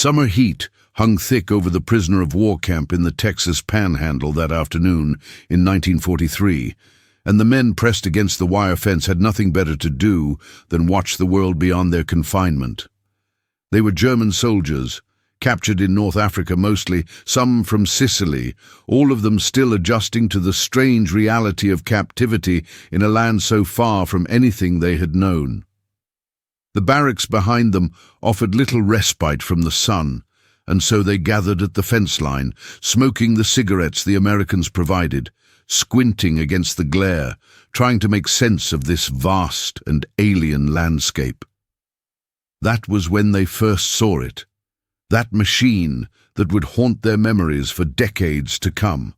Summer heat hung thick over the prisoner of war camp in the Texas Panhandle that afternoon in 1943, and the men pressed against the wire fence had nothing better to do than watch the world beyond their confinement. They were German soldiers, captured in North Africa mostly, some from Sicily, all of them still adjusting to the strange reality of captivity in a land so far from anything they had known. The barracks behind them offered little respite from the sun, and so they gathered at the fence line, smoking the cigarettes the Americans provided, squinting against the glare, trying to make sense of this vast and alien landscape. That was when they first saw it, that machine that would haunt their memories for decades to come.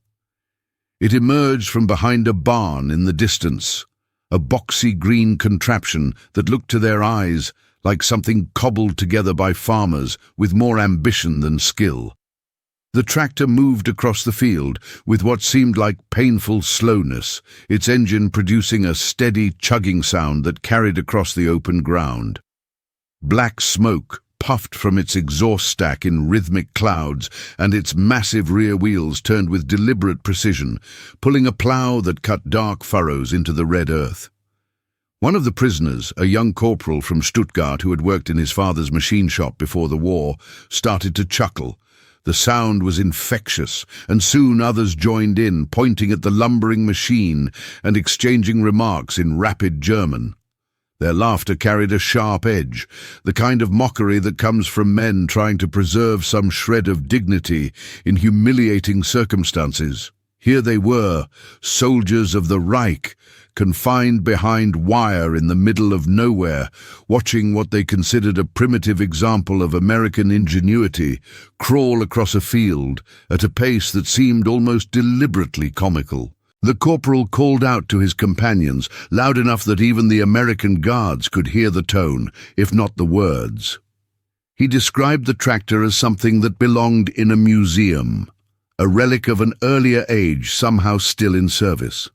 It emerged from behind a barn in the distance, a boxy green contraption that looked to their eyes like something cobbled together by farmers with more ambition than skill. The tractor moved across the field with what seemed like painful slowness, its engine producing a steady chugging sound that carried across the open ground. Black smoke puffed from its exhaust stack in rhythmic clouds, and its massive rear wheels turned with deliberate precision, pulling a plough that cut dark furrows into the red earth. One of the prisoners, a young corporal from Stuttgart who had worked in his father's machine shop before the war, started to chuckle. The sound was infectious, and soon others joined in, pointing at the lumbering machine and exchanging remarks in rapid German. Their laughter carried a sharp edge, the kind of mockery that comes from men trying to preserve some shred of dignity in humiliating circumstances. Here they were, soldiers of the Reich, confined behind wire in the middle of nowhere, watching what they considered a primitive example of American ingenuity crawl across a field at a pace that seemed almost deliberately comical. The corporal called out to his companions, loud enough that even the American guards could hear the tone, if not the words. He described the tractor as something that belonged in a museum, a relic of an earlier age somehow still in service.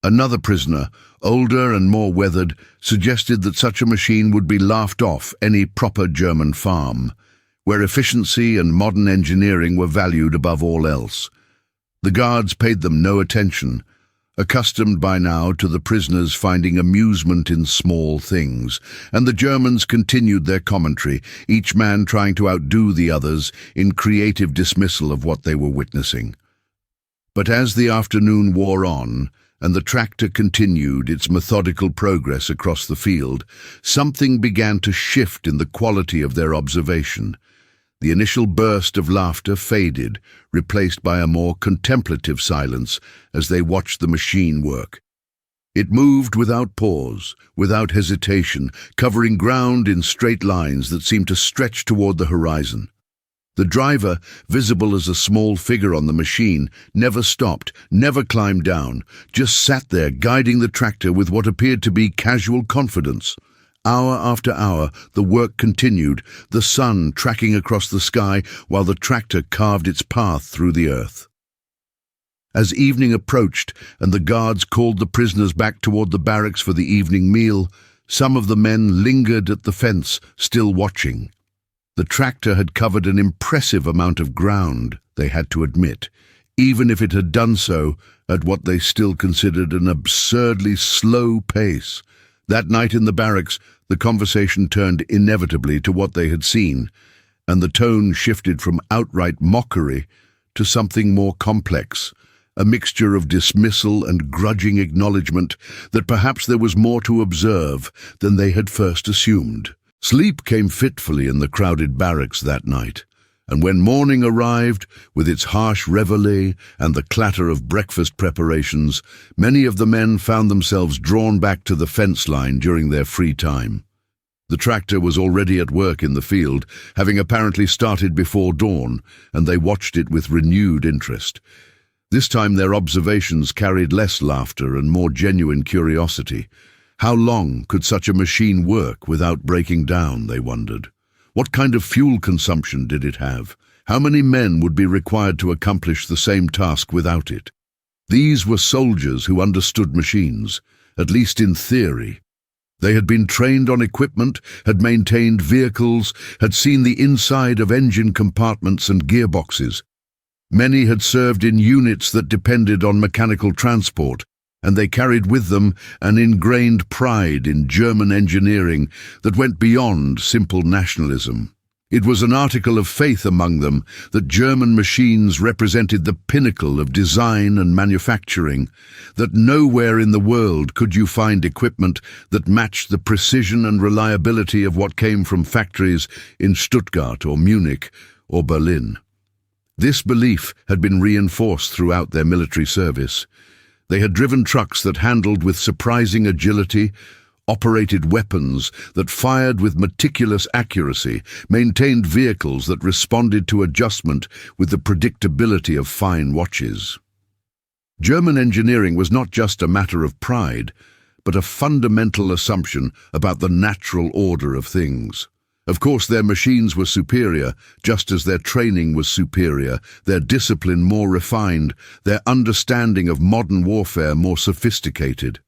Another prisoner, older and more weathered, suggested that such a machine would be laughed off any proper German farm, where efficiency and modern engineering were valued above all else. The guards paid them no attention, accustomed by now to the prisoners finding amusement in small things, and the Germans continued their commentary, each man trying to outdo the others in creative dismissal of what they were witnessing. But as the afternoon wore on, and the tractor continued its methodical progress across the field, something began to shift in the quality of their observation. The initial burst of laughter faded, replaced by a more contemplative silence as they watched the machine work. It moved without pause, without hesitation, covering ground in straight lines that seemed to stretch toward the horizon. The driver, visible as a small figure on the machine, never stopped, never climbed down, just sat there guiding the tractor with what appeared to be casual confidence. Hour after hour, the work continued, the sun tracking across the sky while the tractor carved its path through the earth. As evening approached and the guards called the prisoners back toward the barracks for the evening meal, some of the men lingered at the fence, still watching. The tractor had covered an impressive amount of ground, they had to admit, even if it had done so at what they still considered an absurdly slow pace. That night in the barracks, the conversation turned inevitably to what they had seen, and the tone shifted from outright mockery to something more complex, a mixture of dismissal and grudging acknowledgement that perhaps there was more to observe than they had first assumed. Sleep came fitfully in the crowded barracks that night, and when morning arrived, with its harsh reveille and the clatter of breakfast preparations, many of the men found themselves drawn back to the fence line during their free time. The tractor was already at work in the field, having apparently started before dawn, and they watched it with renewed interest. This time their observations carried less laughter and more genuine curiosity. How long could such a machine work without breaking down, they wondered. What kind of fuel consumption did it have? How many men would be required to accomplish the same task without it? These were soldiers who understood machines, at least in theory. They had been trained on equipment, had maintained vehicles, had seen the inside of engine compartments and gearboxes. Many had served in units that depended on mechanical transport, and they carried with them an ingrained pride in German engineering that went beyond simple nationalism. It was an article of faith among them that German machines represented the pinnacle of design and manufacturing, that nowhere in the world could you find equipment that matched the precision and reliability of what came from factories in Stuttgart or Munich or Berlin. This belief had been reinforced throughout their military service. They had driven trucks that handled with surprising agility, operated weapons that fired with meticulous accuracy, maintained vehicles that responded to adjustment with the predictability of fine watches. German engineering was not just a matter of pride, but a fundamental assumption about the natural order of things. Of course, their machines were superior, just as their training was superior, their discipline more refined, their understanding of modern warfare more sophisticated.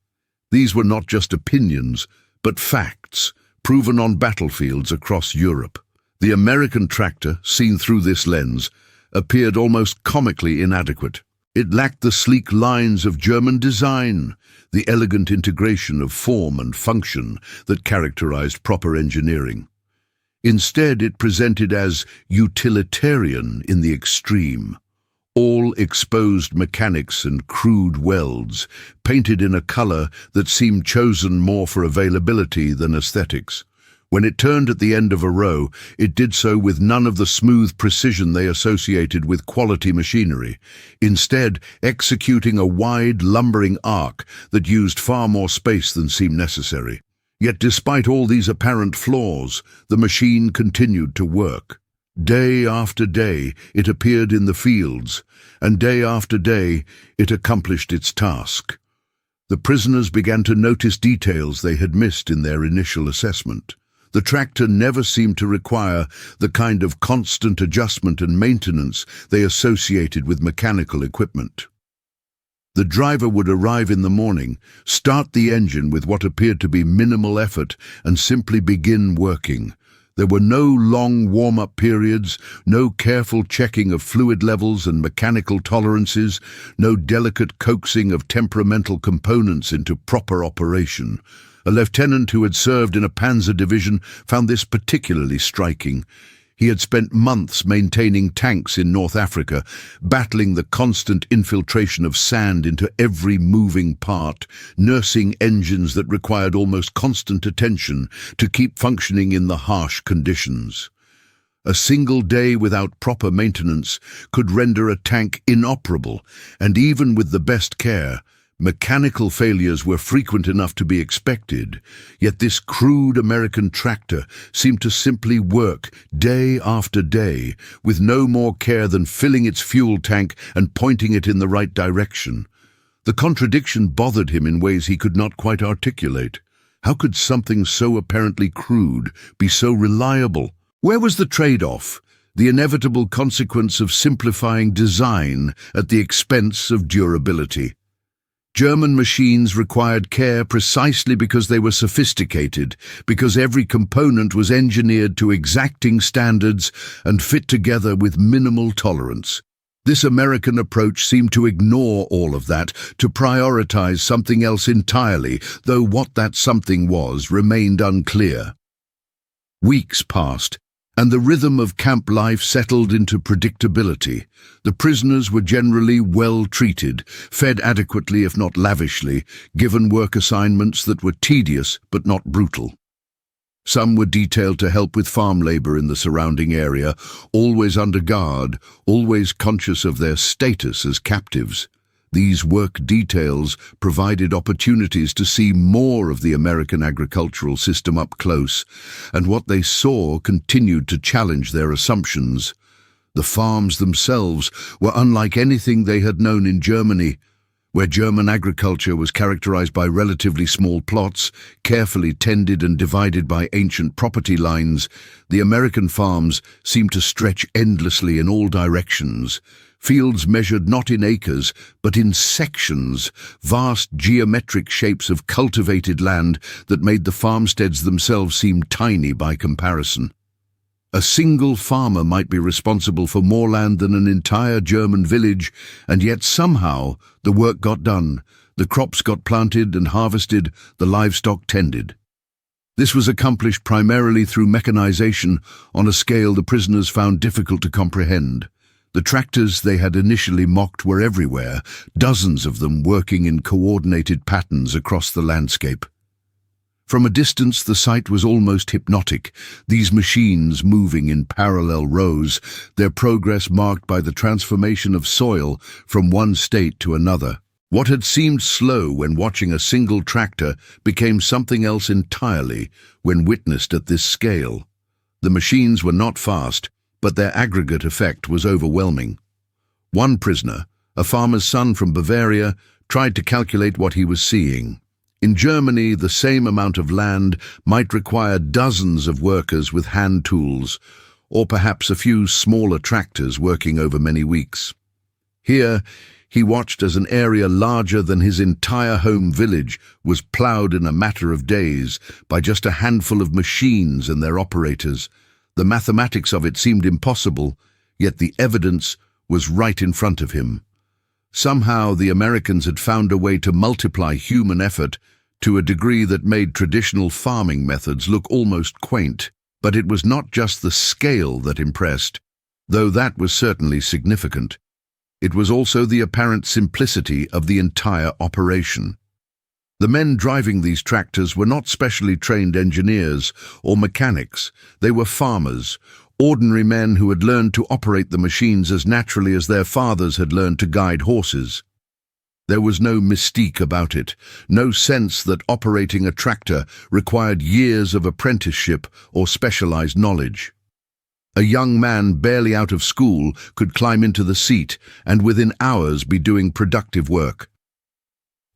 These were not just opinions, but facts, proven on battlefields across Europe. The American tractor, seen through this lens, appeared almost comically inadequate. It lacked the sleek lines of German design, the elegant integration of form and function that characterized proper engineering. Instead, it presented as utilitarian in the extreme. All exposed mechanics and crude welds, painted in a color that seemed chosen more for availability than aesthetics. When it turned at the end of a row, it did so with none of the smooth precision they associated with quality machinery, instead executing a wide, lumbering arc that used far more space than seemed necessary. Yet despite all these apparent flaws, the machine continued to work. Day after day it appeared in the fields, and day after day it accomplished its task. The prisoners began to notice details they had missed in their initial assessment. The tractor never seemed to require the kind of constant adjustment and maintenance they associated with mechanical equipment. The driver would arrive in the morning, start the engine with what appeared to be minimal effort, and simply begin working. There were no long warm-up periods, no careful checking of fluid levels and mechanical tolerances, no delicate coaxing of temperamental components into proper operation. A lieutenant who had served in a panzer division found this particularly striking. He had spent months maintaining tanks in North Africa, battling the constant infiltration of sand into every moving part, nursing engines that required almost constant attention to keep functioning in the harsh conditions. A single day without proper maintenance could render a tank inoperable, and even with the best care, mechanical failures were frequent enough to be expected, yet this crude American tractor seemed to simply work day after day, with no more care than filling its fuel tank and pointing it in the right direction. The contradiction bothered him in ways he could not quite articulate. How could something so apparently crude be so reliable? Where was the trade-off, the inevitable consequence of simplifying design at the expense of durability? German machines required care precisely because they were sophisticated, because every component was engineered to exacting standards and fit together with minimal tolerance. This American approach seemed to ignore all of that, to prioritize something else entirely, though what that something was remained unclear. Weeks passed, and the rhythm of camp life settled into predictability. The prisoners were generally well treated, fed adequately if not lavishly, given work assignments that were tedious but not brutal. Some were detailed to help with farm labor in the surrounding area, always under guard, always conscious of their status as captives. These work details provided opportunities to see more of the American agricultural system up close, and what they saw continued to challenge their assumptions. The farms themselves were unlike anything they had known in Germany, where German agriculture was characterized by relatively small plots, carefully tended and divided by ancient property lines. The American farms seemed to stretch endlessly in all directions, Fields measured not in acres, but in sections, vast geometric shapes of cultivated land that made the farmsteads themselves seem tiny by comparison. A single farmer might be responsible for more land than an entire German village, and yet somehow the work got done. The crops got planted and harvested, the livestock tended. This was accomplished primarily through mechanization on a scale the prisoners found difficult to comprehend. The tractors they had initially mocked were everywhere, dozens of them working in coordinated patterns across the landscape. From a distance, the sight was almost hypnotic, these machines moving in parallel rows, their progress marked by the transformation of soil from one state to another. What had seemed slow when watching a single tractor became something else entirely when witnessed at this scale. The machines were not fast, but their aggregate effect was overwhelming. One prisoner, a farmer's son from Bavaria, tried to calculate what he was seeing. In Germany, the same amount of land might require dozens of workers with hand tools, or perhaps a few smaller tractors working over many weeks. Here, he watched as an area larger than his entire home village was ploughed in a matter of days by just a handful of machines and their operators. The mathematics of it seemed impossible, yet the evidence was right in front of him. Somehow the Americans had found a way to multiply human effort to a degree that made traditional farming methods look almost quaint. But it was not just the scale that impressed, though that was certainly significant. It was also the apparent simplicity of the entire operation. The men driving these tractors were not specially trained engineers or mechanics. They were farmers, ordinary men who had learned to operate the machines as naturally as their fathers had learned to guide horses. There was no mystique about it, no sense that operating a tractor required years of apprenticeship or specialized knowledge. A young man barely out of school could climb into the seat and within hours be doing productive work.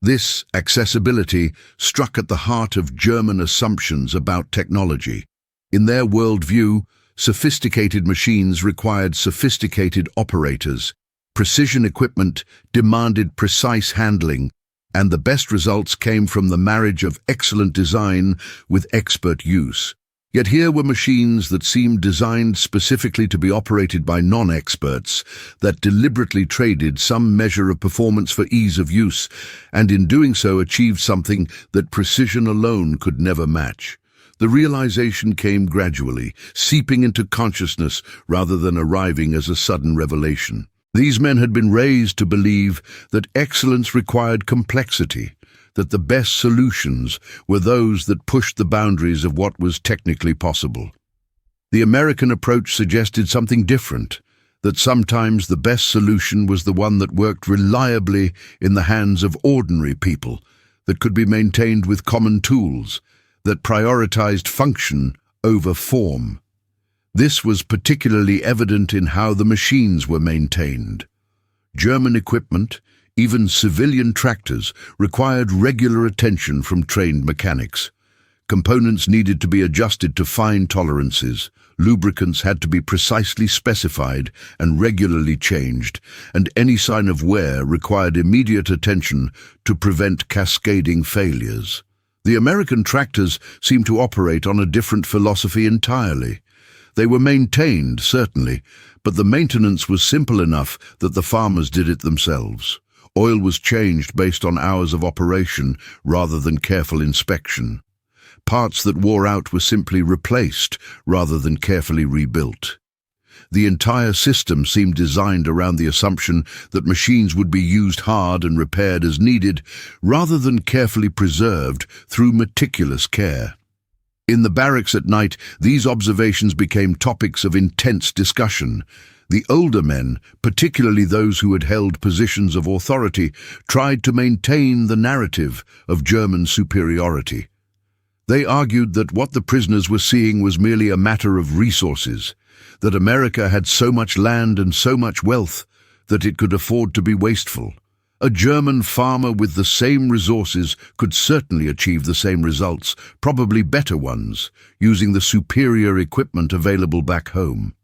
This accessibility struck at the heart of German assumptions about technology. In their worldview, sophisticated machines required sophisticated operators. Precision equipment demanded precise handling, and the best results came from the marriage of excellent design with expert use. Yet here were machines that seemed designed specifically to be operated by non-experts, that deliberately traded some measure of performance for ease of use, and in doing so achieved something that precision alone could never match. The realization came gradually, seeping into consciousness rather than arriving as a sudden revelation. These men had been raised to believe that excellence required complexity, that the best solutions were those that pushed the boundaries of what was technically possible. The American approach suggested something different, that sometimes the best solution was the one that worked reliably in the hands of ordinary people, that could be maintained with common tools, that prioritized function over form. This was particularly evident in how the machines were maintained. German equipment, even civilian tractors, required regular attention from trained mechanics. Components needed to be adjusted to fine tolerances, lubricants had to be precisely specified and regularly changed, and any sign of wear required immediate attention to prevent cascading failures. The American tractors seemed to operate on a different philosophy entirely. They were maintained, certainly, but the maintenance was simple enough that the farmers did it themselves. Oil was changed based on hours of operation rather than careful inspection. Parts that wore out were simply replaced rather than carefully rebuilt. The entire system seemed designed around the assumption that machines would be used hard and repaired as needed, rather than carefully preserved through meticulous care. In the barracks at night, these observations became topics of intense discussion. The older men, particularly those who had held positions of authority, tried to maintain the narrative of German superiority. They argued that what the prisoners were seeing was merely a matter of resources, that America had so much land and so much wealth that it could afford to be wasteful. A German farmer with the same resources could certainly achieve the same results, probably better ones, using the superior equipment available back home.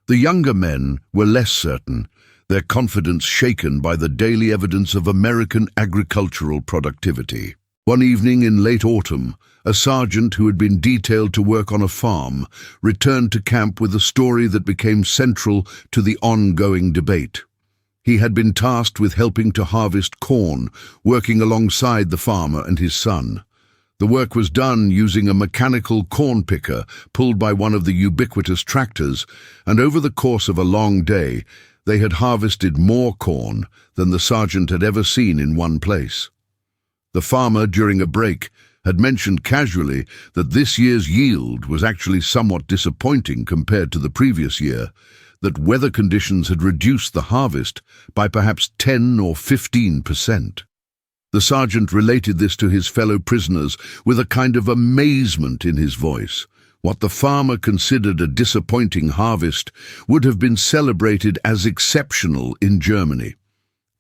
The younger men were less certain. their confidence shaken by the daily evidence of American agricultural productivity. One evening in late autumn, a sergeant who had been detailed to work on a farm returned to camp with a story that became central to the ongoing debate. He had been tasked with helping to harvest corn, working alongside the farmer and his son. The work was done using a mechanical corn picker pulled by one of the ubiquitous tractors, and over the course of a long day, they had harvested more corn than the sergeant had ever seen in one place. The farmer, during a break, had mentioned casually that this year's yield was actually somewhat disappointing compared to the previous year, that weather conditions had reduced the harvest by perhaps 10 or 15%. The sergeant related this to his fellow prisoners with a kind of amazement in his voice. What the farmer considered a disappointing harvest would have been celebrated as exceptional in Germany.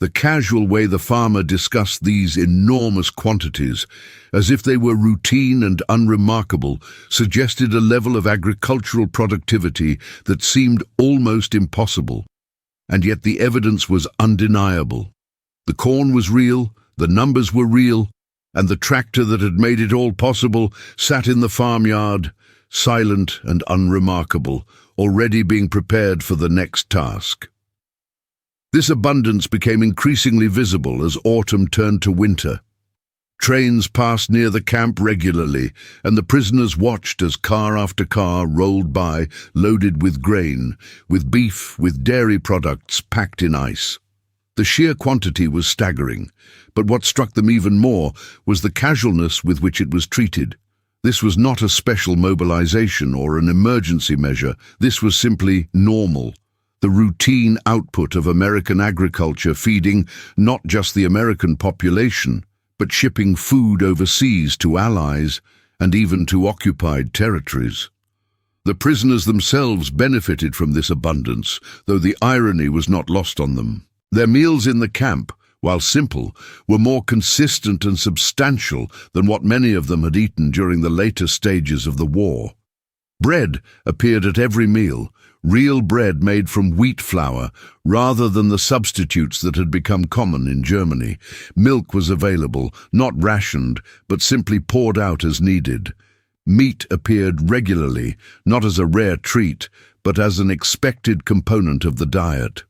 The casual way the farmer discussed these enormous quantities, as if they were routine and unremarkable, suggested a level of agricultural productivity that seemed almost impossible. And yet the evidence was undeniable. The corn was real, the numbers were real, and the tractor that had made it all possible sat in the farmyard, silent and unremarkable, already being prepared for the next task. This abundance became increasingly visible as autumn turned to winter. Trains passed near the camp regularly, and the prisoners watched as car after car rolled by, loaded with grain, with beef, with dairy products packed in ice. The sheer quantity was staggering, but what struck them even more was the casualness with which it was treated. This was not a special mobilization or an emergency measure. This was simply normal. The routine output of American agriculture feeding not just the American population, but shipping food overseas to allies and even to occupied territories. The prisoners themselves benefited from this abundance, though the irony was not lost on them. Their meals in the camp, while simple, were more consistent and substantial than what many of them had eaten during the later stages of the war. Bread appeared at every meal, real bread made from wheat flour rather than the substitutes that had become common in Germany. Milk was available, not rationed, but simply poured out as needed. Meat appeared regularly, not as a rare treat, but as an expected component of the diet.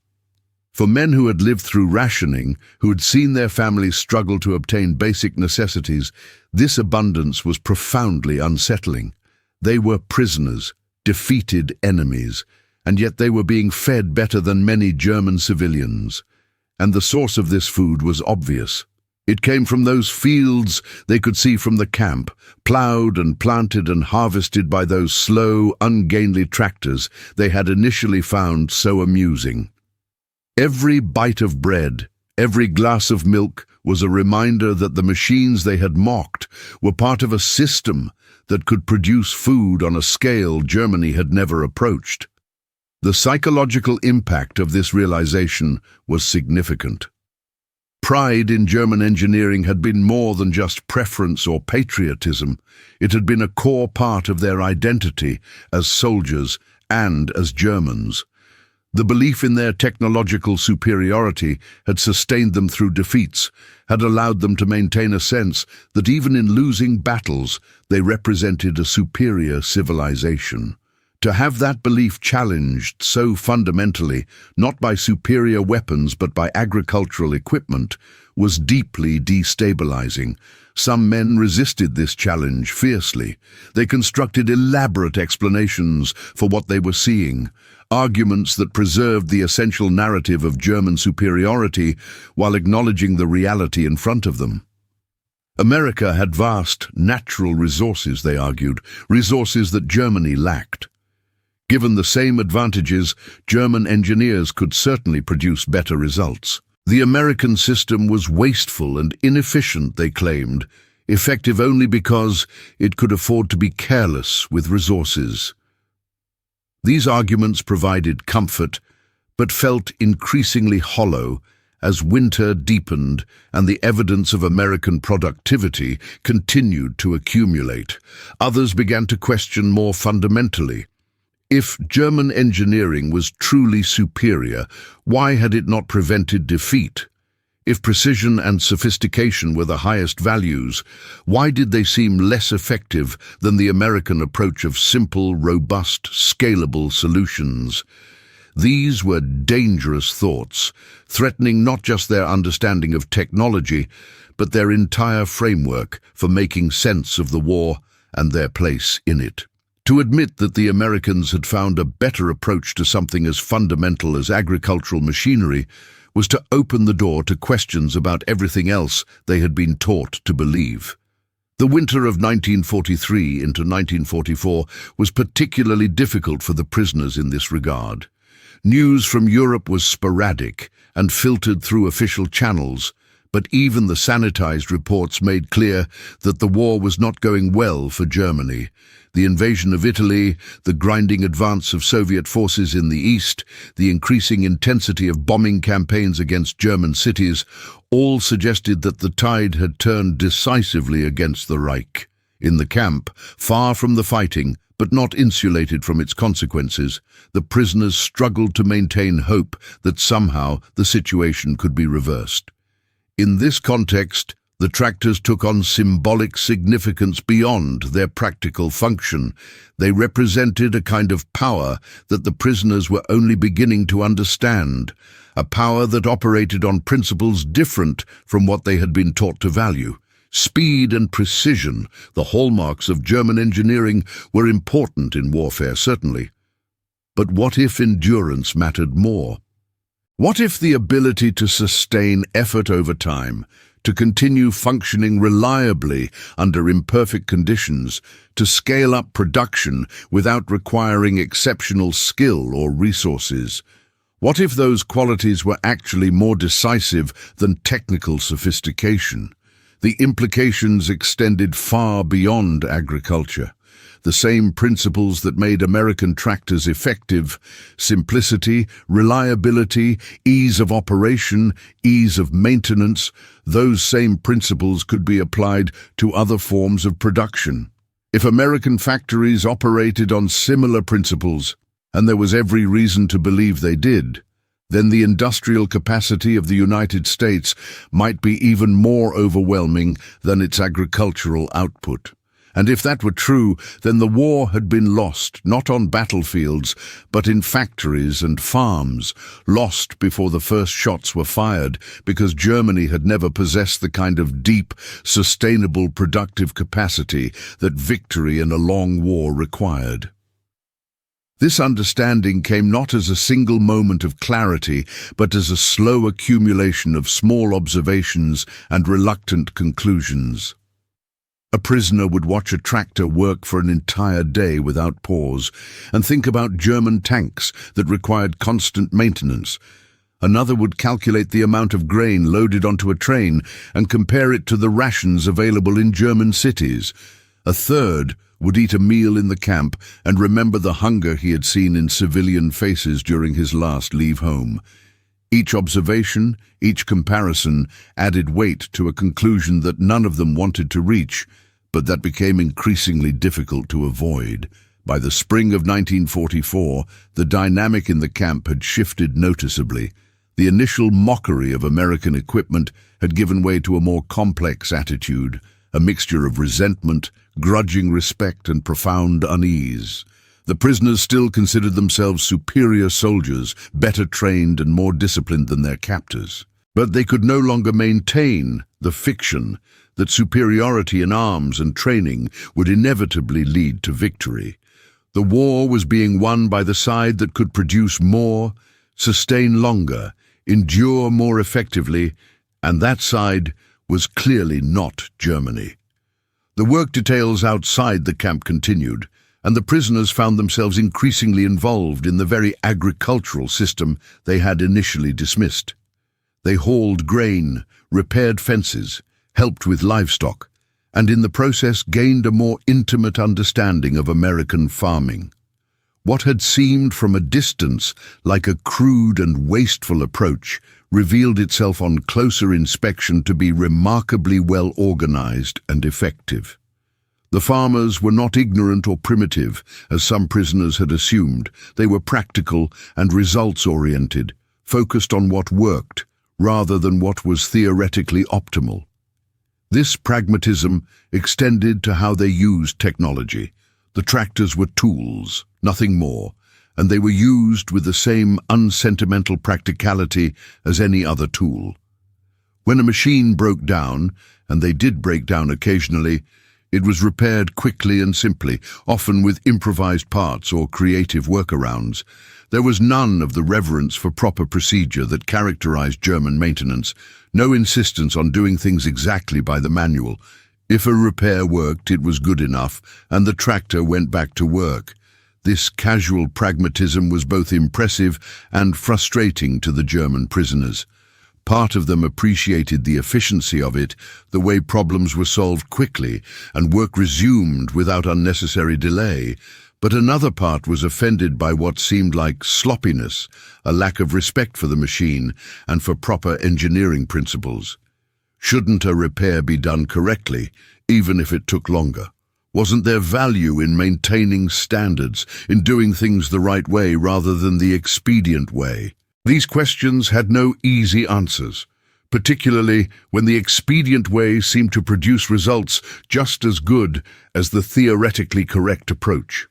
For men who had lived through rationing, who had seen their families struggle to obtain basic necessities, this abundance was profoundly unsettling. They were prisoners, defeated enemies, and yet they were being fed better than many German civilians. And the source of this food was obvious. It came from those fields they could see from the camp, ploughed and planted and harvested by those slow, ungainly tractors they had initially found so amusing. Every bite of bread, every glass of milk was a reminder that the machines they had mocked were part of a system that could produce food on a scale Germany had never approached. The psychological impact of this realization was significant. Pride in German engineering had been more than just preference or patriotism. It had been a core part of their identity as soldiers and as Germans. The belief in their technological superiority had sustained them through defeats, had allowed them to maintain a sense that even in losing battles, they represented a superior civilization. To have that belief challenged so fundamentally, not by superior weapons but by agricultural equipment, was deeply destabilizing. Some men resisted this challenge fiercely. They constructed elaborate explanations for what they were seeing, arguments that preserved the essential narrative of German superiority while acknowledging the reality in front of them. America had vast natural resources, they argued, resources that Germany lacked. Given the same advantages, German engineers could certainly produce better results. The American system was wasteful and inefficient, they claimed, effective only because it could afford to be careless with resources. These arguments provided comfort, but felt increasingly hollow as winter deepened and the evidence of American productivity continued to accumulate. Others began to question more fundamentally. If German engineering was truly superior, why had it not prevented defeat? If precision and sophistication were the highest values, why did they seem less effective than the American approach of simple, robust, scalable solutions? These were dangerous thoughts, threatening not just their understanding of technology, but their entire framework for making sense of the war and their place in it. To admit that the Americans had found a better approach to something as fundamental as agricultural machinery was to open the door to questions about everything else they had been taught to believe. The winter of 1943 into 1944 was particularly difficult for the prisoners in this regard. News from Europe was sporadic and filtered through official channels, but even the sanitized reports made clear that the war was not going well for Germany. The invasion of Italy, the grinding advance of Soviet forces in the east, the increasing intensity of bombing campaigns against German cities, all suggested that the tide had turned decisively against the Reich. In the camp, far from the fighting, but not insulated from its consequences, the prisoners struggled to maintain hope that somehow the situation could be reversed. In this context, the tractors took on symbolic significance beyond their practical function. They represented a kind of power that the prisoners were only beginning to understand, a power that operated on principles different from what they had been taught to value. Speed and precision, the hallmarks of German engineering, were important in warfare, certainly. But what if endurance mattered more? What if the ability to sustain effort over time, to continue functioning reliably under imperfect conditions, to scale up production without requiring exceptional skill or resources? What if those qualities were actually more decisive than technical sophistication? The implications extended far beyond agriculture. The same principles that made American tractors effective, simplicity, reliability, ease of operation, ease of maintenance, those same principles could be applied to other forms of production. If American factories operated on similar principles, and there was every reason to believe they did, then the industrial capacity of the United States might be even more overwhelming than its agricultural output. And if that were true, then the war had been lost, not on battlefields, but in factories and farms, lost before the first shots were fired, because Germany had never possessed the kind of deep, sustainable, productive capacity that victory in a long war required. This understanding came not as a single moment of clarity, but as a slow accumulation of small observations and reluctant conclusions. A prisoner would watch a tractor work for an entire day without pause and think about German tanks that required constant maintenance. Another would calculate the amount of grain loaded onto a train and compare it to the rations available in German cities. A third would eat a meal in the camp and remember the hunger he had seen in civilian faces during his last leave home. Each observation, each comparison added weight to a conclusion that none of them wanted to reach, but that became increasingly difficult to avoid. By the spring of 1944, the dynamic in the camp had shifted noticeably. The initial mockery of American equipment had given way to a more complex attitude, a mixture of resentment, grudging respect, and profound unease. The prisoners still considered themselves superior soldiers, better trained and more disciplined than their captors. But they could no longer maintain the fiction that superiority in arms and training would inevitably lead to victory. The war was being won by the side that could produce more, sustain longer, endure more effectively, and that side was clearly not Germany. The work details outside the camp continued, and the prisoners found themselves increasingly involved in the very agricultural system they had initially dismissed. They hauled grain, repaired fences, helped with livestock, and in the process gained a more intimate understanding of American farming. What had seemed from a distance like a crude and wasteful approach revealed itself on closer inspection to be remarkably well organized and effective. The farmers were not ignorant or primitive, as some prisoners had assumed. They were practical and results-oriented, focused on what worked, rather than what was theoretically optimal. This pragmatism extended to how they used technology. The tractors were tools, nothing more, and they were used with the same unsentimental practicality as any other tool. When a machine broke down, and they did break down occasionally, it was repaired quickly and simply, often with improvised parts or creative workarounds. There was none of the reverence for proper procedure that characterized German maintenance, no insistence on doing things exactly by the manual. If a repair worked, it was good enough, and the tractor went back to work. This casual pragmatism was both impressive and frustrating to the German prisoners. Part of them appreciated the efficiency of it, the way problems were solved quickly and work resumed without unnecessary delay, but another part was offended by what seemed like sloppiness, a lack of respect for the machine and for proper engineering principles. Shouldn't a repair be done correctly, even if it took longer? Wasn't there value in maintaining standards, in doing things the right way rather than the expedient way? These questions had no easy answers, particularly when the expedient way seemed to produce results just as good as the theoretically correct approach.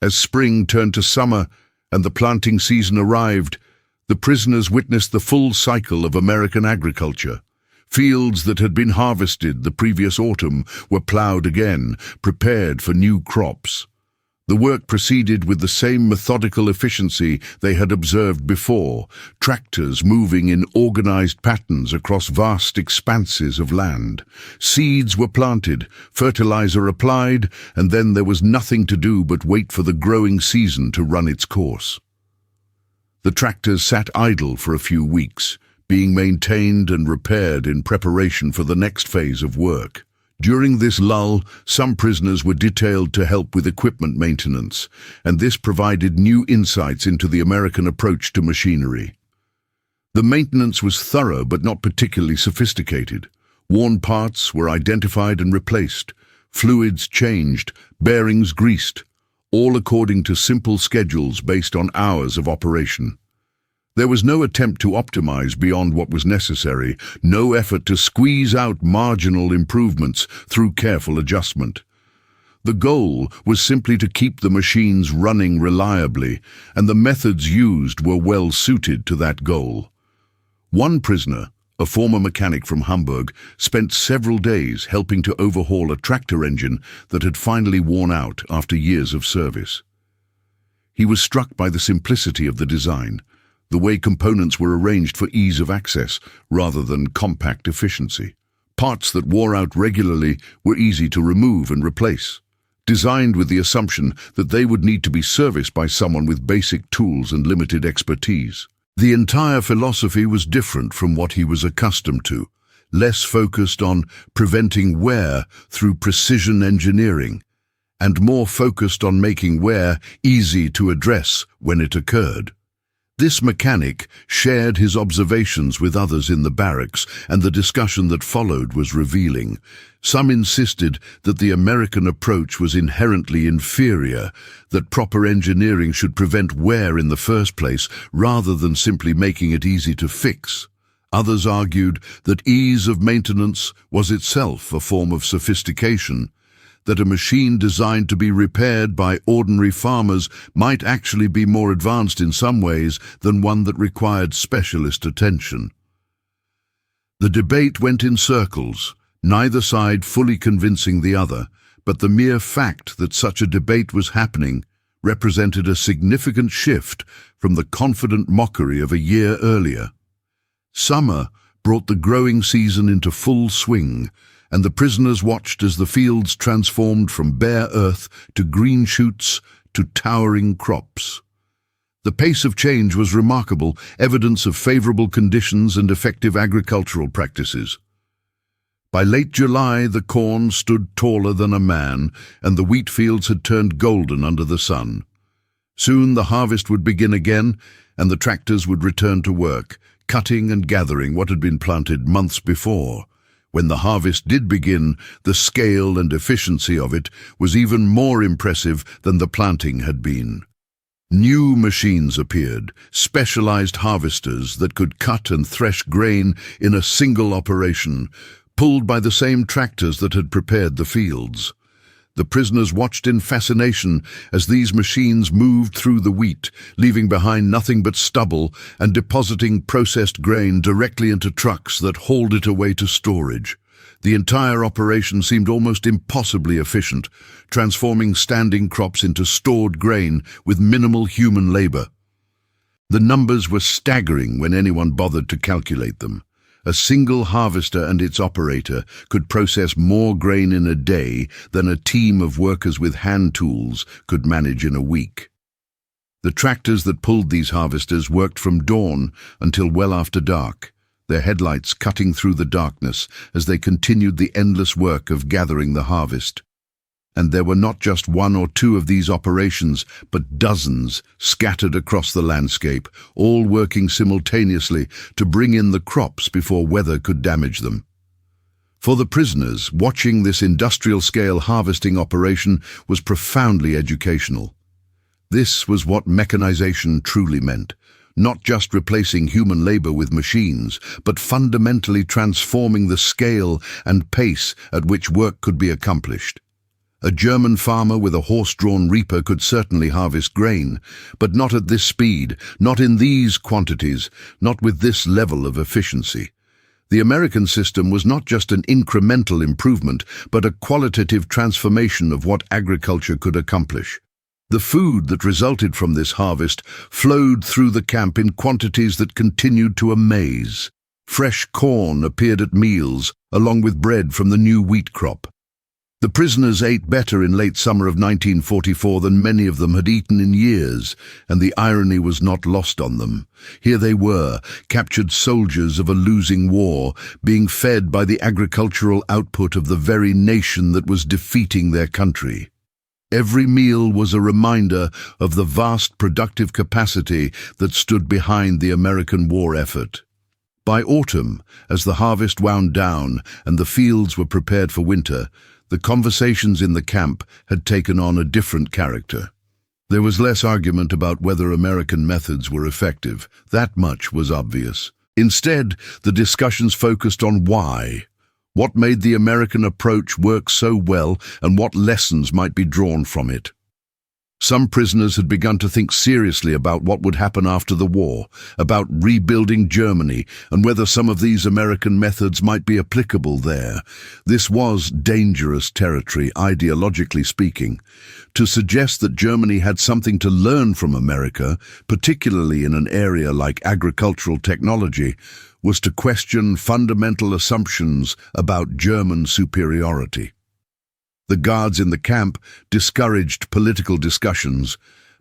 As spring turned to summer and the planting season arrived, the prisoners witnessed the full cycle of American agriculture. Fields that had been harvested the previous autumn were plowed again, prepared for new crops. The work proceeded with the same methodical efficiency they had observed before, tractors moving in organized patterns across vast expanses of land. Seeds were planted, fertilizer applied, and then there was nothing to do but wait for the growing season to run its course. The tractors sat idle for a few weeks, being maintained and repaired in preparation for the next phase of work. During this lull, some prisoners were detailed to help with equipment maintenance, and this provided new insights into the American approach to machinery. The maintenance was thorough but not particularly sophisticated. Worn parts were identified and replaced, fluids changed, bearings greased, all according to simple schedules based on hours of operation. There was no attempt to optimize beyond what was necessary, no effort to squeeze out marginal improvements through careful adjustment. The goal was simply to keep the machines running reliably, and the methods used were well suited to that goal. One prisoner, a former mechanic from Hamburg, spent several days helping to overhaul a tractor engine that had finally worn out after years of service. He was struck by the simplicity of the design, the way components were arranged for ease of access rather than compact efficiency. Parts that wore out regularly were easy to remove and replace, designed with the assumption that they would need to be serviced by someone with basic tools and limited expertise. The entire philosophy was different from what he was accustomed to, less focused on preventing wear through precision engineering, and more focused on making wear easy to address when it occurred. This mechanic shared his observations with others in the barracks, and the discussion that followed was revealing. Some insisted that the American approach was inherently inferior, that proper engineering should prevent wear in the first place rather than simply making it easy to fix. Others argued that ease of maintenance was itself a form of sophistication, that a machine designed to be repaired by ordinary farmers might actually be more advanced in some ways than one that required specialist attention. The debate went in circles, neither side fully convincing the other, but the mere fact that such a debate was happening represented a significant shift from the confident mockery of a year earlier. Summer brought the growing season into full swing, and the prisoners watched as the fields transformed from bare earth to green shoots to towering crops. The pace of change was remarkable, evidence of favorable conditions and effective agricultural practices. By late July, the corn stood taller than a man, and the wheat fields had turned golden under the sun. Soon the harvest would begin again, and the tractors would return to work, cutting and gathering what had been planted months before. When the harvest did begin, the scale and efficiency of it was even more impressive than the planting had been. New machines appeared, specialized harvesters that could cut and thresh grain in a single operation, pulled by the same tractors that had prepared the fields. The prisoners watched in fascination as these machines moved through the wheat, leaving behind nothing but stubble and depositing processed grain directly into trucks that hauled it away to storage. The entire operation seemed almost impossibly efficient, transforming standing crops into stored grain with minimal human labor. The numbers were staggering when anyone bothered to calculate them. A single harvester and its operator could process more grain in a day than a team of workers with hand tools could manage in a week. The tractors that pulled these harvesters worked from dawn until well after dark, their headlights cutting through the darkness as they continued the endless work of gathering the harvest. And there were not just one or two of these operations, but dozens scattered across the landscape, all working simultaneously to bring in the crops before weather could damage them. For the prisoners, watching this industrial-scale harvesting operation was profoundly educational. This was what mechanization truly meant, not just replacing human labor with machines, but fundamentally transforming the scale and pace at which work could be accomplished. A German farmer with a horse-drawn reaper could certainly harvest grain, but not at this speed, not in these quantities, not with this level of efficiency. The American system was not just an incremental improvement, but a qualitative transformation of what agriculture could accomplish. The food that resulted from this harvest flowed through the camp in quantities that continued to amaze. Fresh corn appeared at meals, along with bread from the new wheat crop. The prisoners ate better in late summer of 1944 than many of them had eaten in years, and the irony was not lost on them. Here they were, captured soldiers of a losing war, being fed by the agricultural output of the very nation that was defeating their country. Every meal was a reminder of the vast productive capacity that stood behind the American war effort. By autumn, as the harvest wound down and the fields were prepared for winter, the conversations in the camp had taken on a different character. There was less argument about whether American methods were effective. That much was obvious. Instead, the discussions focused on why. What made the American approach work so well, and what lessons might be drawn from it? Some prisoners had begun to think seriously about what would happen after the war, about rebuilding Germany, and whether some of these American methods might be applicable there. This was dangerous territory, ideologically speaking. To suggest that Germany had something to learn from America, particularly in an area like agricultural technology, was to question fundamental assumptions about German superiority. The guards in the camp discouraged political discussions,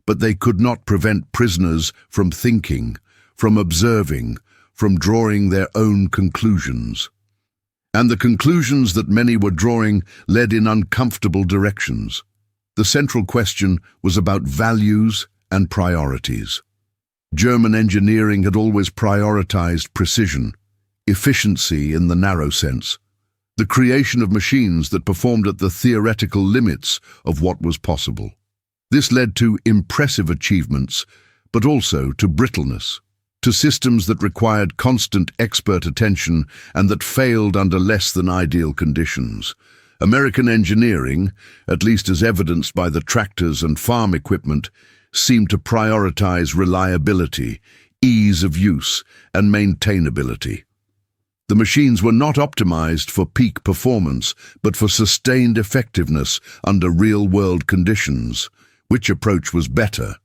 but they could not prevent prisoners from thinking, from observing, from drawing their own conclusions. And the conclusions that many were drawing led in uncomfortable directions. The central question was about values and priorities. German engineering had always prioritized precision, efficiency in the narrow sense, the creation of machines that performed at the theoretical limits of what was possible. This led to impressive achievements, but also to brittleness, to systems that required constant expert attention and that failed under less than ideal conditions. American engineering, at least as evidenced by the tractors and farm equipment, seemed to prioritize reliability, ease of use, and maintainability. The machines were not optimized for peak performance, but for sustained effectiveness under real-world conditions. Which approach was better?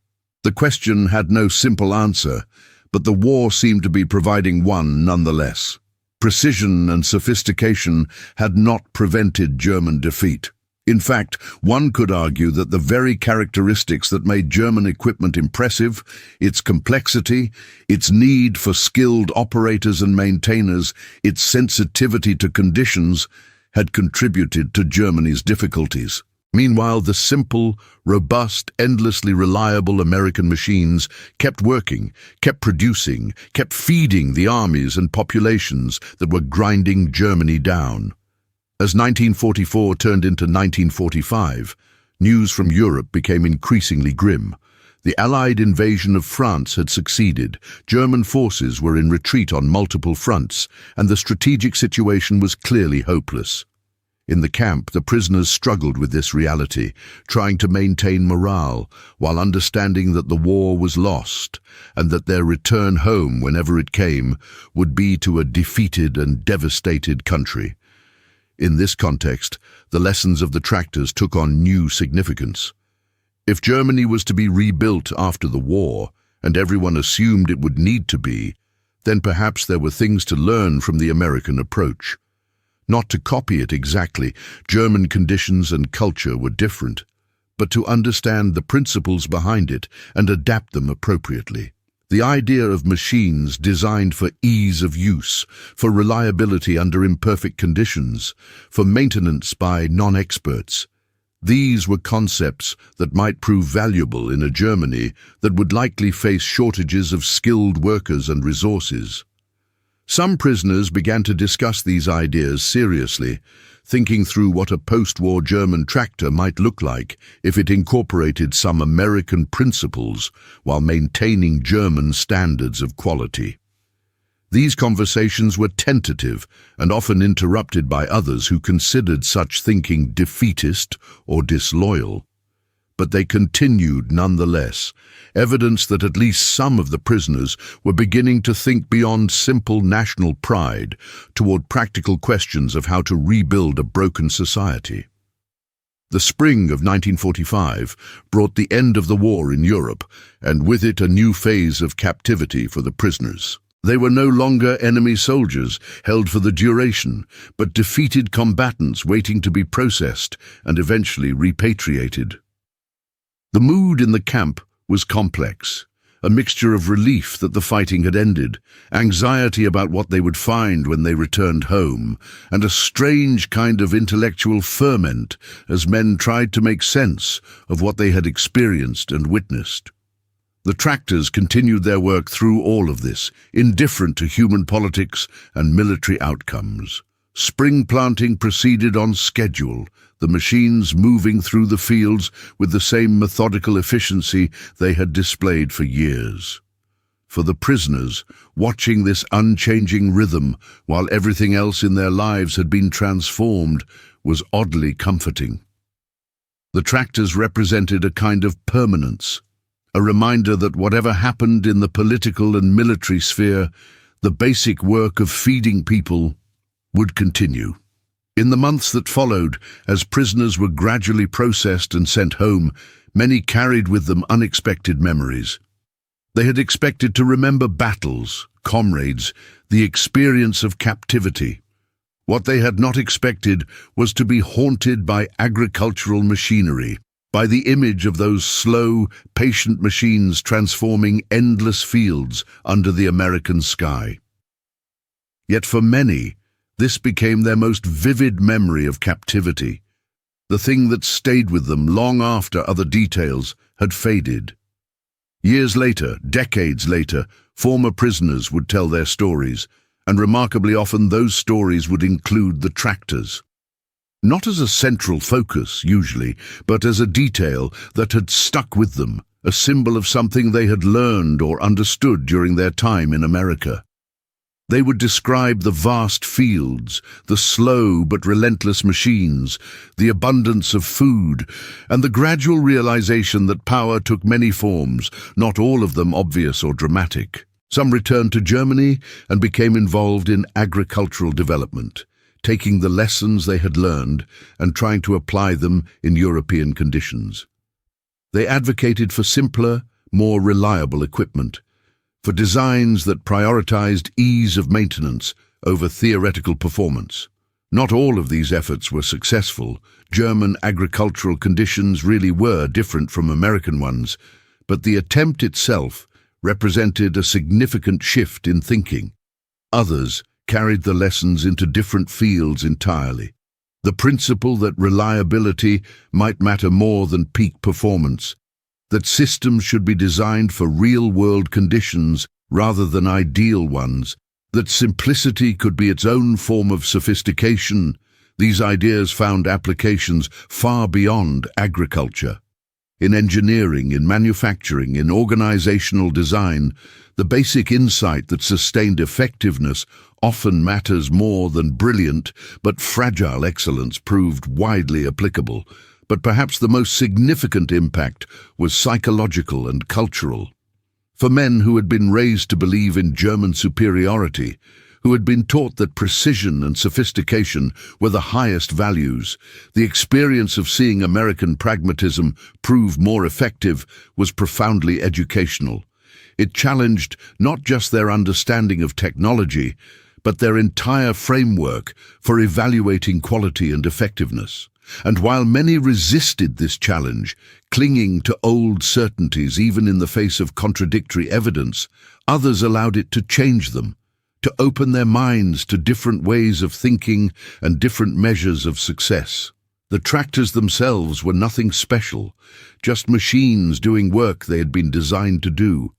The question had no simple answer, but the war seemed to be providing one nonetheless. Precision and sophistication had not prevented German defeat. In fact, one could argue that the very characteristics that made German equipment impressive, its complexity, its need for skilled operators and maintainers, its sensitivity to conditions, had contributed to Germany's difficulties. Meanwhile, the simple, robust, endlessly reliable American machines kept working, kept producing, kept feeding the armies and populations that were grinding Germany down. As 1944 turned into 1945, news from Europe became increasingly grim. The Allied invasion of France had succeeded, German forces were in retreat on multiple fronts, and the strategic situation was clearly hopeless. In the camp, the prisoners struggled with this reality, trying to maintain morale, while understanding that the war was lost, and that their return home, whenever it came, would be to a defeated and devastated country. In this context, the lessons of the tractors took on new significance. If Germany was to be rebuilt after the war, and everyone assumed it would need to be, then perhaps there were things to learn from the American approach. Not to copy it exactly, German conditions and culture were different, but to understand the principles behind it and adapt them appropriately. The idea of machines designed for ease of use, for reliability under imperfect conditions, for maintenance by non-experts. These were concepts that might prove valuable in a Germany that would likely face shortages of skilled workers and resources. Some prisoners began to discuss these ideas seriously, thinking through what a post-war German tractor might look like if it incorporated some American principles while maintaining German standards of quality. These conversations were tentative and often interrupted by others who considered such thinking defeatist or disloyal. But they continued nonetheless, evidence that at least some of the prisoners were beginning to think beyond simple national pride toward practical questions of how to rebuild a broken society. The spring of 1945 brought the end of the war in Europe, and with it a new phase of captivity for the prisoners. They were no longer enemy soldiers held for the duration, but defeated combatants waiting to be processed and eventually repatriated. The mood in the camp was complex, a mixture of relief that the fighting had ended, anxiety about what they would find when they returned home, and a strange kind of intellectual ferment as men tried to make sense of what they had experienced and witnessed. The tractors continued their work through all of this, indifferent to human politics and military outcomes. Spring planting proceeded on schedule, the machines moving through the fields with the same methodical efficiency they had displayed for years. For the prisoners, watching this unchanging rhythm while everything else in their lives had been transformed was oddly comforting. The tractors represented a kind of permanence, a reminder that whatever happened in the political and military sphere, the basic work of feeding people would continue. In the months that followed, as prisoners were gradually processed and sent home, many carried with them unexpected memories. They had expected to remember battles, comrades, the experience of captivity. What they had not expected was to be haunted by agricultural machinery, by the image of those slow, patient machines transforming endless fields under the American sky. Yet for many, this became their most vivid memory of captivity, the thing that stayed with them long after other details had faded. Years later, decades later, former prisoners would tell their stories, and remarkably often those stories would include the tractors. Not as a central focus, usually, but as a detail that had stuck with them, a symbol of something they had learned or understood during their time in America. They would describe the vast fields, the slow but relentless machines, the abundance of food, and the gradual realization that power took many forms, not all of them obvious or dramatic. Some returned to Germany and became involved in agricultural development, taking the lessons they had learned and trying to apply them in European conditions. They advocated for simpler, more reliable equipment, for designs that prioritized ease of maintenance over theoretical performance. Not all of these efforts were successful. German agricultural conditions really were different from American ones, but the attempt itself represented a significant shift in thinking. Others carried the lessons into different fields entirely. The principle that reliability might matter more than peak performance, that systems should be designed for real-world conditions rather than ideal ones, that simplicity could be its own form of sophistication. These ideas found applications far beyond agriculture. In engineering, in manufacturing, in organizational design, the basic insight that sustained effectiveness often matters more than brilliant but fragile excellence proved widely applicable. But perhaps the most significant impact was psychological and cultural. For men who had been raised to believe in German superiority, who had been taught that precision and sophistication were the highest values, the experience of seeing American pragmatism prove more effective was profoundly educational. It challenged not just their understanding of technology, but their entire framework for evaluating quality and effectiveness. And while many resisted this challenge, clinging to old certainties even in the face of contradictory evidence, others allowed it to change them, to open their minds to different ways of thinking and different measures of success. The tractors themselves were nothing special, just machines doing work they had been designed to do.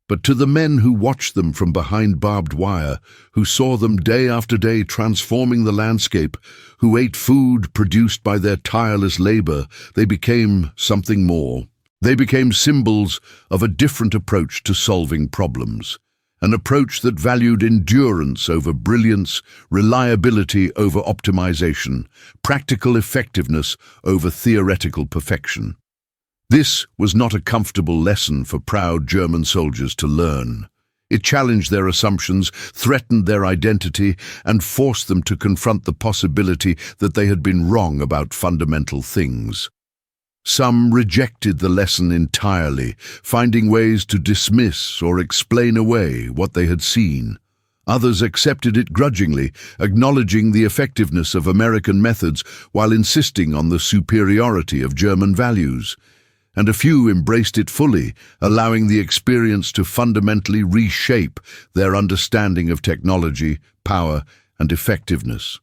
But to the men who watched them from behind barbed wire, who saw them day after day transforming the landscape, who ate food produced by their tireless labor, they became something more. They became symbols of a different approach to solving problems. An approach that valued endurance over brilliance, reliability over optimization, practical effectiveness over theoretical perfection. This was not a comfortable lesson for proud German soldiers to learn. It challenged their assumptions, threatened their identity, and forced them to confront the possibility that they had been wrong about fundamental things. Some rejected the lesson entirely, finding ways to dismiss or explain away what they had seen. Others accepted it grudgingly, acknowledging the effectiveness of American methods while insisting on the superiority of German values. And a few embraced it fully, allowing the experience to fundamentally reshape their understanding of technology, power, and effectiveness.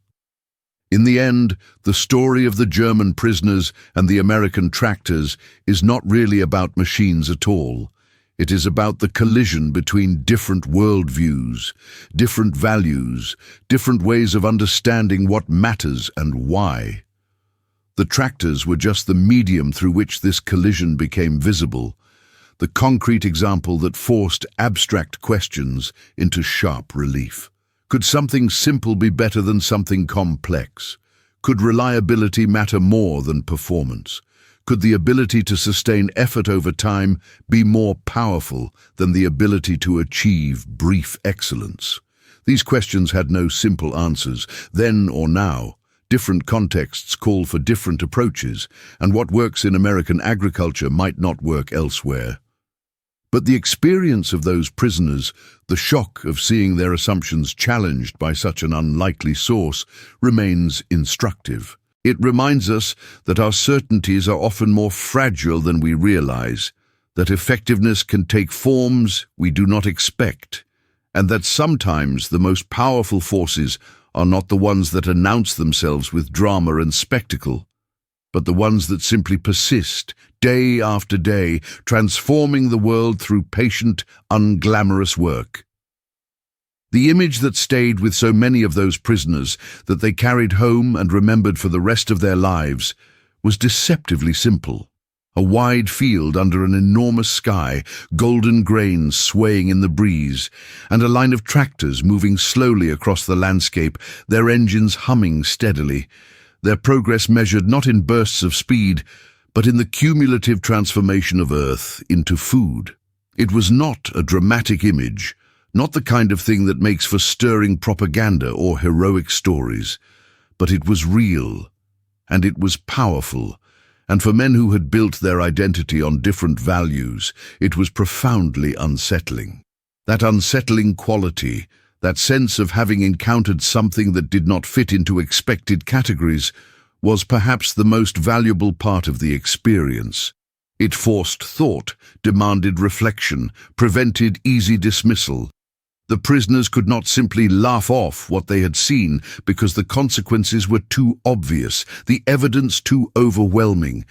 In the end, the story of the German prisoners and the American tractors is not really about machines at all. It is about the collision between different worldviews, different values, different ways of understanding what matters and why. The tractors were just the medium through which this collision became visible, the concrete example that forced abstract questions into sharp relief. Could something simple be better than something complex? Could reliability matter more than performance? Could the ability to sustain effort over time be more powerful than the ability to achieve brief excellence? These questions had no simple answers, then or now. Different contexts call for different approaches, and what works in American agriculture might not work elsewhere. But the experience of those prisoners, the shock of seeing their assumptions challenged by such an unlikely source, remains instructive. It reminds us that our certainties are often more fragile than we realize, that effectiveness can take forms we do not expect, and that sometimes the most powerful forces are not the ones that announce themselves with drama and spectacle, but the ones that simply persist, day after day, transforming the world through patient, unglamorous work. The image that stayed with so many of those prisoners, that they carried home and remembered for the rest of their lives, was deceptively simple. A wide field under an enormous sky, golden grains swaying in the breeze, and a line of tractors moving slowly across the landscape, their engines humming steadily, their progress measured not in bursts of speed, but in the cumulative transformation of Earth into food. It was not a dramatic image, not the kind of thing that makes for stirring propaganda or heroic stories, but it was real, and it was powerful, and for men who had built their identity on different values, it was profoundly unsettling. That unsettling quality, that sense of having encountered something that did not fit into expected categories, was perhaps the most valuable part of the experience. It forced thought, demanded reflection, prevented easy dismissal. The prisoners could not simply laugh off what they had seen because the consequences were too obvious, the evidence too overwhelming.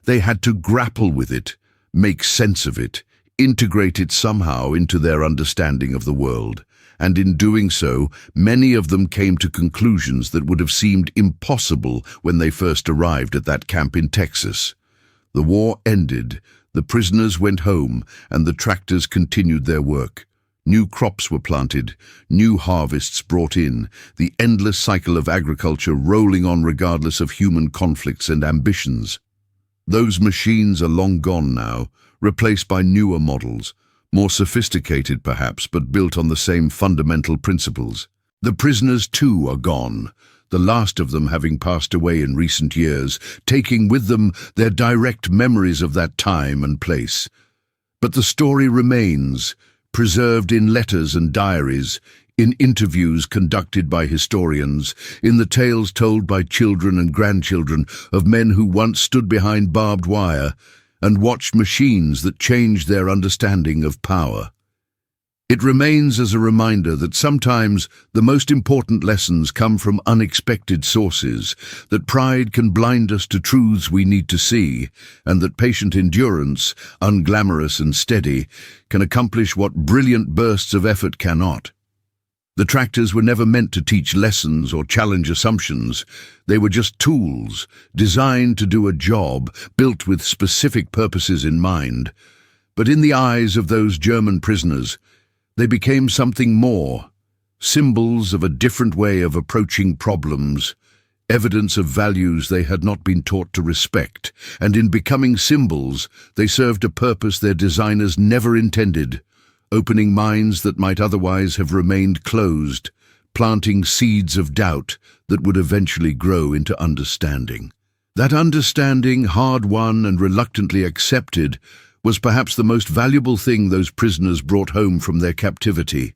They had to grapple with it, make sense of it, integrate it somehow into their understanding of the world. And in doing so, many of them came to conclusions that would have seemed impossible when they first arrived at that camp in Texas. The war ended, the prisoners went home, and the tractors continued their work. New crops were planted, new harvests brought in, the endless cycle of agriculture rolling on regardless of human conflicts and ambitions. Those machines are long gone now, replaced by newer models, more sophisticated perhaps, but built on the same fundamental principles. The prisoners too are gone, the last of them having passed away in recent years, taking with them their direct memories of that time and place. But the story remains, preserved in letters and diaries, in interviews conducted by historians, in the tales told by children and grandchildren of men who once stood behind barbed wire and watched machines that changed their understanding of power. It remains as a reminder that sometimes the most important lessons come from unexpected sources, that pride can blind us to truths we need to see, and that patient endurance, unglamorous and steady, can accomplish what brilliant bursts of effort cannot. The tractors were never meant to teach lessons or challenge assumptions. They were just tools, designed to do a job, built with specific purposes in mind. But in the eyes of those German prisoners, they became something more, symbols of a different way of approaching problems, evidence of values they had not been taught to respect, and in becoming symbols, they served a purpose their designers never intended, opening minds that might otherwise have remained closed, planting seeds of doubt that would eventually grow into understanding. That understanding, hard-won and reluctantly accepted, was perhaps the most valuable thing those prisoners brought home from their captivity.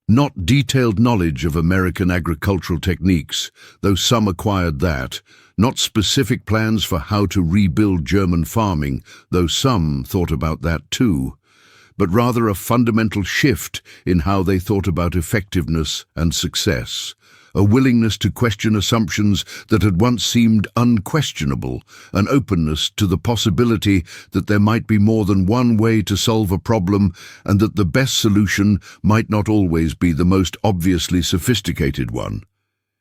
Not detailed knowledge of American agricultural techniques, though some acquired that, not specific plans for how to rebuild German farming, though some thought about that too, but rather a fundamental shift in how they thought about effectiveness and success. A willingness to question assumptions that had once seemed unquestionable, an openness to the possibility that there might be more than one way to solve a problem and that the best solution might not always be the most obviously sophisticated one.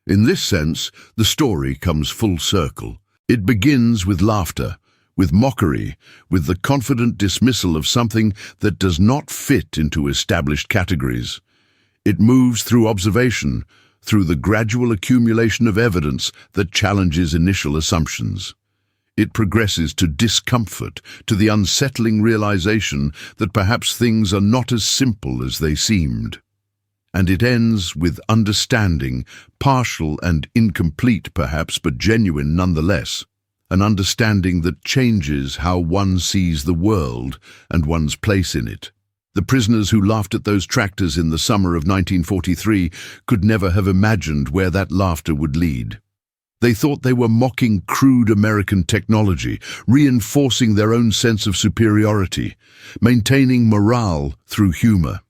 In this sense, the story comes full circle. It begins with laughter, with mockery, with the confident dismissal of something that does not fit into established categories. It moves through observation, through the gradual accumulation of evidence that challenges initial assumptions. It progresses to discomfort, to the unsettling realization that perhaps things are not as simple as they seemed. And it ends with understanding, partial and incomplete perhaps, but genuine nonetheless. An understanding that changes how one sees the world and one's place in it. The prisoners who laughed at those tractors in the summer of 1943 could never have imagined where that laughter would lead. They thought they were mocking crude American technology, reinforcing their own sense of superiority, maintaining morale through humor.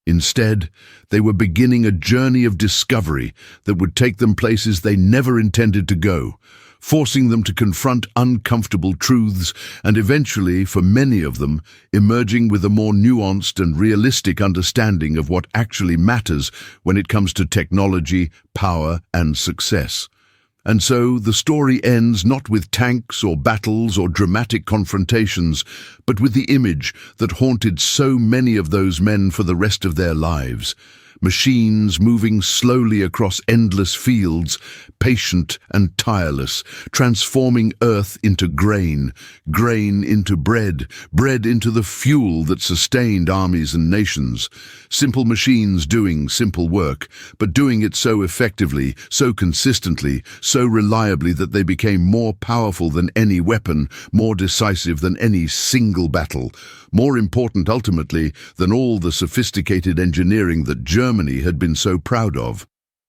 Instead, they were beginning a journey of discovery that would take them places they never intended to go, forcing them to confront uncomfortable truths and eventually, for many of them, emerging with a more nuanced and realistic understanding of what actually matters when it comes to technology, power, and success. And so the story ends not with tanks or battles or dramatic confrontations, but with the image that haunted so many of those men for the rest of their lives. Machines moving slowly across endless fields, patient and tireless, transforming earth into grain, grain into bread, bread into the fuel that sustained armies and nations. Simple machines doing simple work, but doing it so effectively, so consistently, so reliably that they became more powerful than any weapon, more decisive than any single battle, more important ultimately than all the sophisticated engineering that Germany had been so proud of.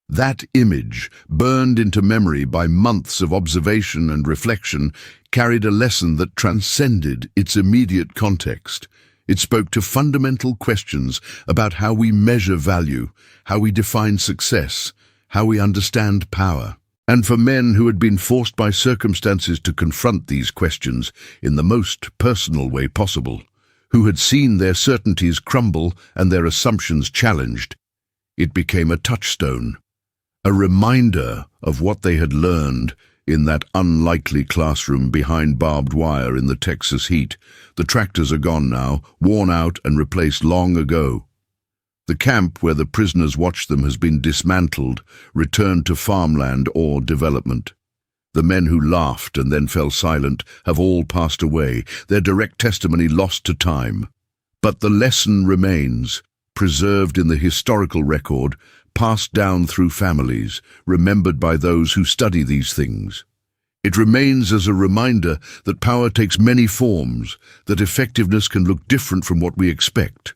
That image, burned into memory by months of observation and reflection, carried a lesson that transcended its immediate context. It spoke to fundamental questions about how we measure value, how we define success, how we understand power. And for men who had been forced by circumstances to confront these questions in the most personal way possible, who had seen their certainties crumble and their assumptions challenged, it became a touchstone, a reminder of what they had learned in that unlikely classroom behind barbed wire in the Texas heat. The tractors are gone now, worn out and replaced long ago. The camp where the prisoners watched them has been dismantled, returned to farmland or development. The men who laughed and then fell silent have all passed away, their direct testimony lost to time. But the lesson remains, preserved in the historical record, passed down through families, remembered by those who study these things. It remains as a reminder that power takes many forms, that effectiveness can look different from what we expect,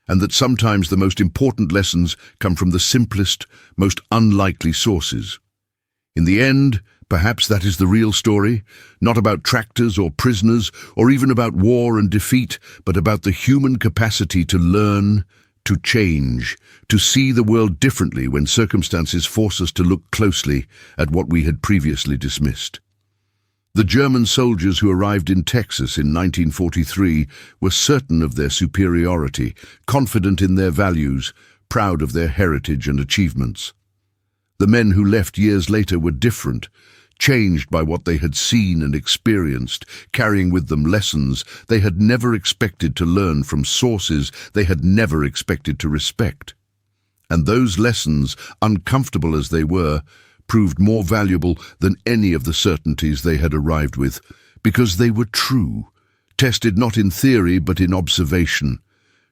and that sometimes the most important lessons come from the simplest, most unlikely sources. In the end, perhaps that is the real story, not about tractors or prisoners, or even about war and defeat, but about the human capacity to learn, to change, to see the world differently when circumstances force us to look closely at what we had previously dismissed. The German soldiers who arrived in Texas in 1943 were certain of their superiority, confident in their values, proud of their heritage and achievements. The men who left years later were different, changed by what they had seen and experienced, carrying with them lessons they had never expected to learn from sources they had never expected to respect. And those lessons, uncomfortable as they were, proved more valuable than any of the certainties they had arrived with, because they were true, tested not in theory but in observation,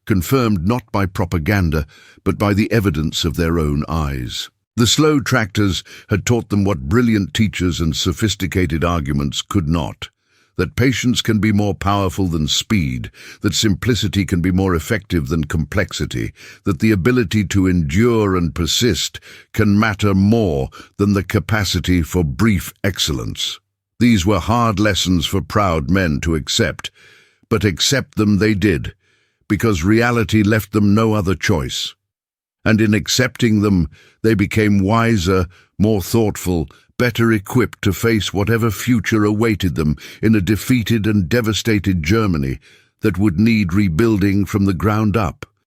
confirmed not by propaganda but by the evidence of their own eyes. The slow tractors had taught them what brilliant teachers and sophisticated arguments could not, that patience can be more powerful than speed, that simplicity can be more effective than complexity, that the ability to endure and persist can matter more than the capacity for brief excellence. These were hard lessons for proud men to accept, but accept them they did, because reality left them no other choice. And in accepting them, they became wiser, more thoughtful, better equipped to face whatever future awaited them in a defeated and devastated Germany that would need rebuilding from the ground up.